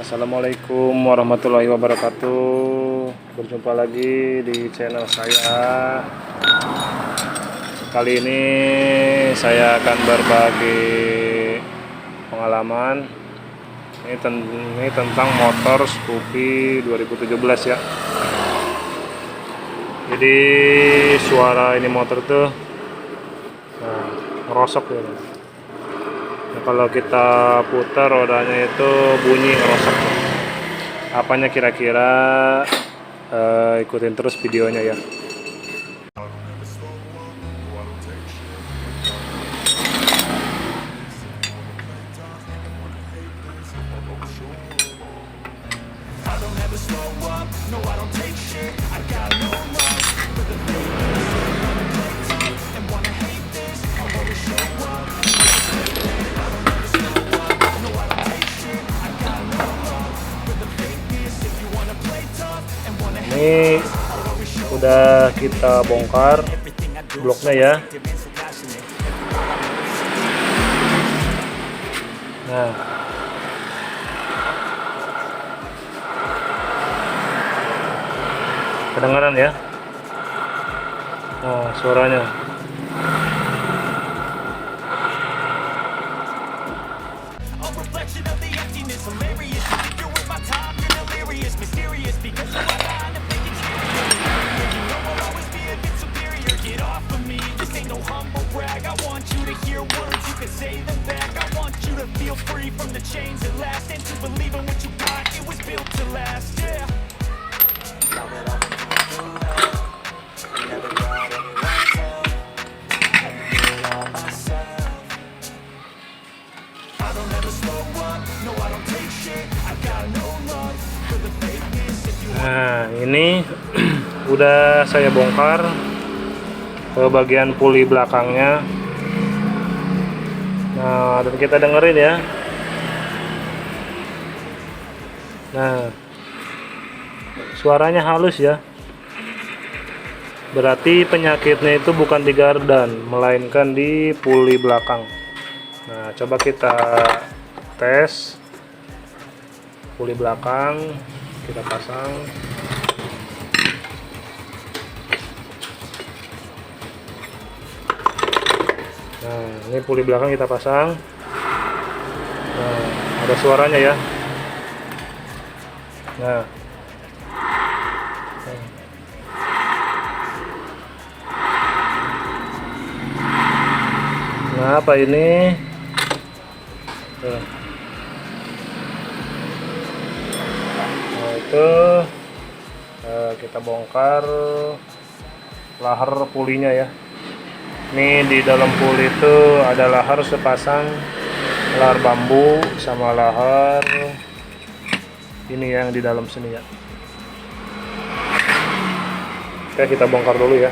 Assalamualaikum warahmatullahi wabarakatuh. Berjumpa lagi di channel saya. Kali ini saya akan berbagi pengalaman. Ini tentang motor Scoopy 2017 ya. Jadi suara ini motor tuh ngerosok ya. Nah, kalau kita putar rodanya itu bunyi ngerosok. Apanya kira-kira, ikutin terus videonya ya. Ini udah kita bongkar bloknya ya. Nah, kedengaran ya. Nah, suaranya. Nah, ini udah saya bongkar ke bagian puli belakangnya. Nah, dan kita dengerin ya. Nah, suaranya halus ya. Berarti penyakitnya itu bukan di gardan, melainkan di puli belakang. Nah, coba kita tes puli belakang, kita pasang. Nah, ini puli belakang kita pasang. Nah, ada suaranya ya. Nah, apa ini? Nah, itu kita bongkar lahar pulinya ya. Ini di dalam puli itu ada lahar sepasang lahar bambu sama lahar ini yang di dalam sini ya. Oke, kita bongkar dulu ya.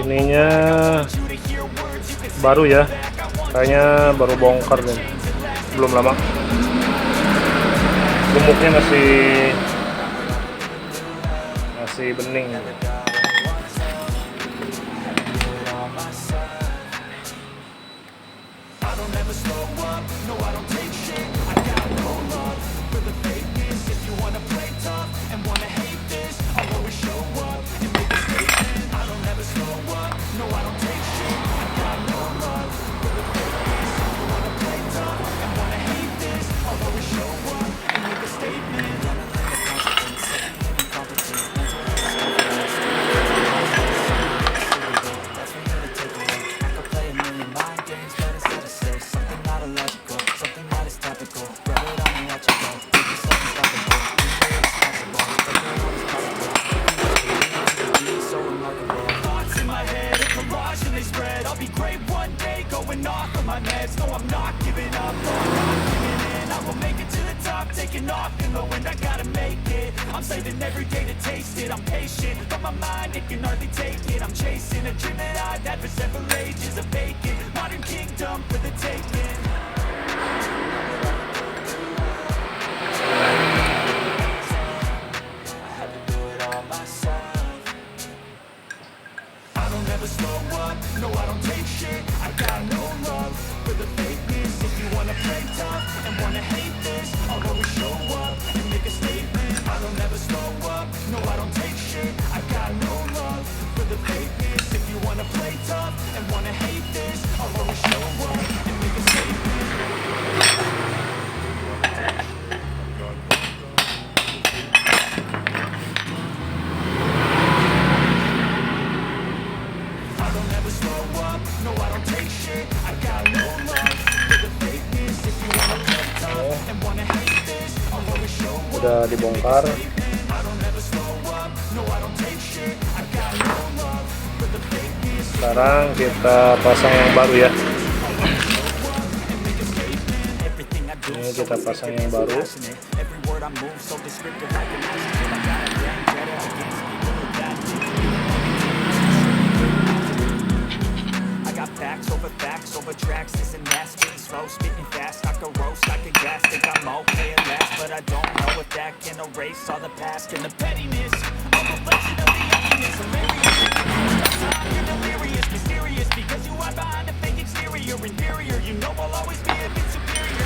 Ininya baru ya, kayaknya baru bongkar nih, belum lama. Gemuknya masih bening. collage and they spread. I'll be great one day, going off of my meds. No, I'm not giving up, no, I'm not giving in. I will make it to the top, taking off in the wind. I gotta make it, I'm saving every day to taste it. I'm patient, but my mind, it can hardly take it. I'm chasing a dream that I've had for several ages. A vacant, modern kingdom for the taking. Slow up, no I don't take shit. I got no love for the fakeness. If you wanna play tough and wanna hate this, I'll always show up and make a statement. I don't ever slow up, no I don't take shit. I got no love for the fakeness. If you wanna play tough and wanna hate this, I'll always show up and make a statement. Udah dibongkar. Sekarang kita pasang yang baru ya. Ini kita pasang yang baru. Facts over tracks, this and that, spitting slow, spitting fast, I could roast, I could gas, think I'm okay at last, but I don't know if that can erase all the past and the pettiness, a reflection of the emptiness, hilarious, you're delirious, mysterious, because you hide behind a fake exterior, inferior, you know I'll always be a bit superior,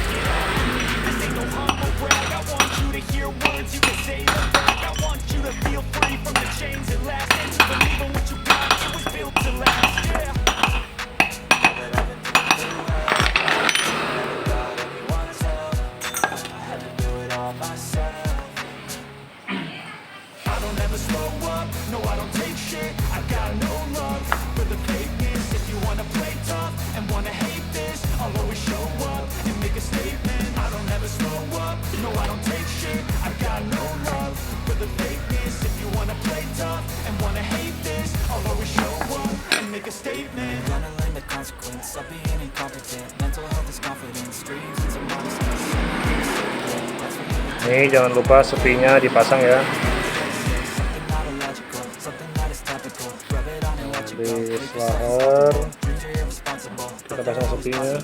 this ain't no humble brag, I want you to hear words, you can say them back, I want you to feel free from the chains that last, and to believe in what you got, it was built to last, yeah. No, I don't take shit, I got no love for the fakeness. If you wanna play tough and wanna hate this, I'll always show up and make a statement. I don't ever slow up, no, I don't take shit, I got no love for the fakeness. If you wanna play tough and wanna hate this, I'll always show up and make a statement. I'm gonna learn the consequence of being incompetent. Mental health is confidence, dreams into modestness. Nih jangan lupa sepinya dipasang ya. Di slaher kita pasang sepinya.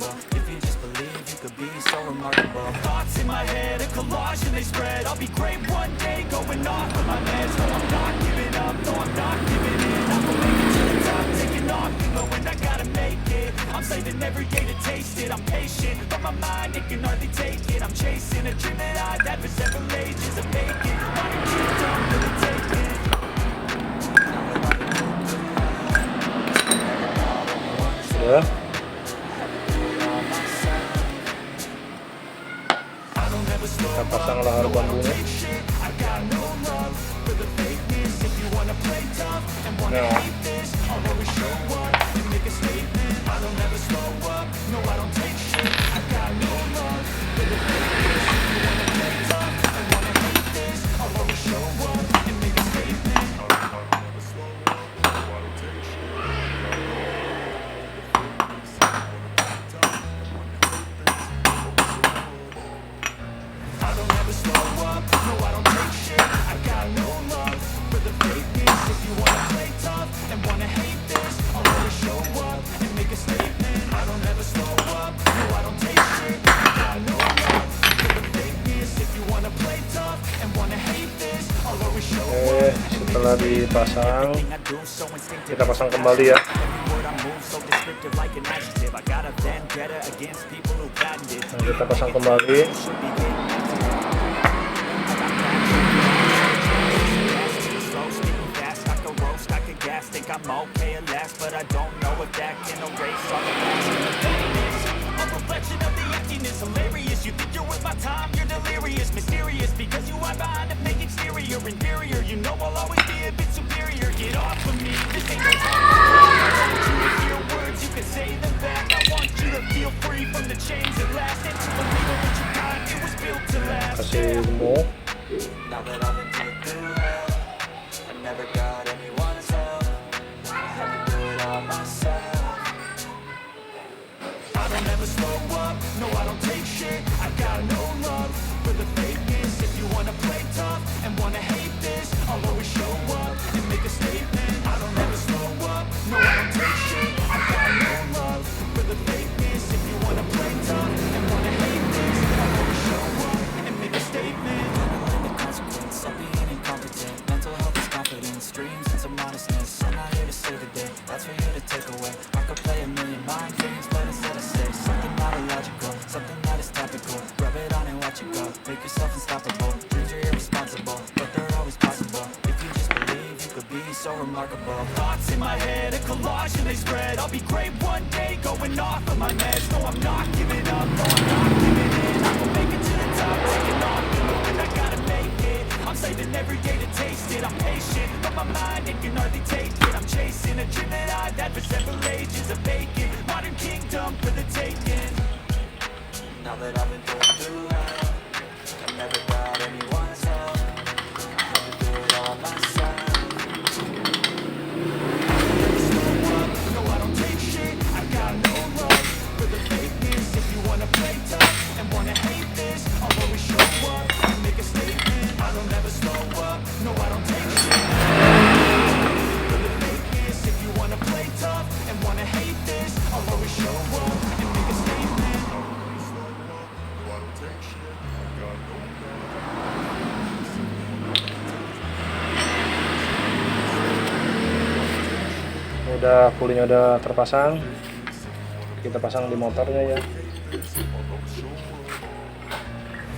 Ya. Kita pasang lahar bambunya. Nah. Setelah dipasang, kita pasang kembali ya. Nah, kita pasang kembali. You think you're worth my time, you're delirious, mysterious, because you hide behind a fake exterior, inferior, you know I'll always be a bit superior, get off of me, this ain't no time. I want you to hear words, you can say them back, I want you to feel free from the chains that last, and to believe in what you got, it was built to last. Kasih gemuk. Now that I've been through hell, I never got anyone's help, I had to do it all myself. take away. I could play a million mind games, but instead I say something not illogical, something that is topical. Rub it on and watch it go. Make yourself unstoppable. Dreams are irresponsible, but they're always possible. If you just believe, you could be so remarkable. Thoughts in my head, a collage and they spread. I'll be great one day, going off of my meds. No, I'm not giving up, no, I'm not giving in. I will make it to the top, taking off the road, and I gotta make it. I'm saving every day to taste it. I'm patient, but my mind, it can hardly take it. I'm chasing a dream that I've had for several ages. A vacant modern kingdom for the taking. Now that I've been going through hell, I never got anyone's help. I had to do it all myself. Never slow up, no I don't take shit. I got no love for the fakeness. If you wanna play tough and wanna hate this, I'll always show up and make a statement. I don't ever slow up, no I don't take shit. For the fakeness, if you wanna play tough and wanna hate this, I'll always show up and make a statement. Udah pulinya udah terpasang, kita pasang di motornya ya.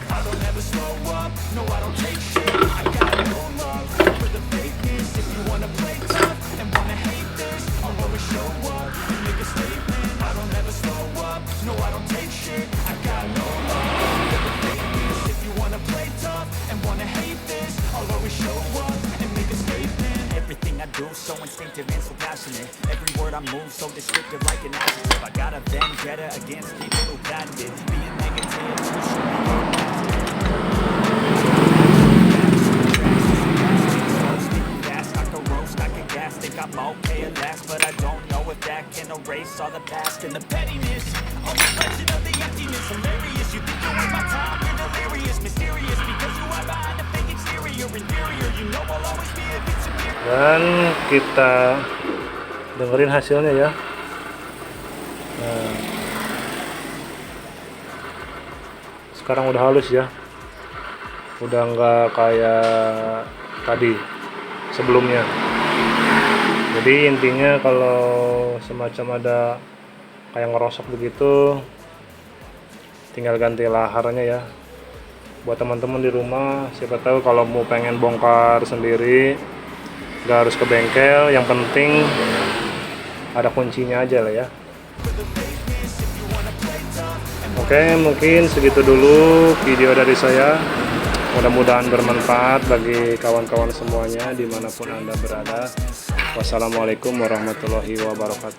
I don't ever slow up, no I don't take shit. I got no love for the fakeness. If you wanna play tough and wanna hate this, I'll always show up and make a statement. I don't ever slow up, no I don't take shit. I got no love for the fakeness. If you wanna play tough and wanna hate this, I'll always show up and make a statement. Everything I do so instinctive and so passionate. Every word I move so descriptive like an adjective. I got a vendetta against people who patented being negative. You should be think I'm okay at last, but I don't know if that can erase all the past and the pettiness. A reflection of the emptiness, hilarious. You think you're with my time, you're delirious, mysterious, because you are behind a fake exterior, inferior. You know I'll always be a bit superior. Dan kita dengerin hasilnya ya. Nah, sekarang udah halus ya, udah nggak kayak tadi sebelumnya. Jadi intinya kalau semacam ada kayak ngerosok begitu, tinggal ganti laharnya ya. Buat teman-teman di rumah, siapa tahu kalau mau pengen bongkar sendiri, nggak harus ke bengkel. Yang penting ada kuncinya aja lah ya. Oke, mungkin segitu dulu video dari saya. Mudah-mudahan bermanfaat bagi kawan-kawan semuanya dimanapun Anda berada. Wassalamualaikum warahmatullahi wabarakatuh.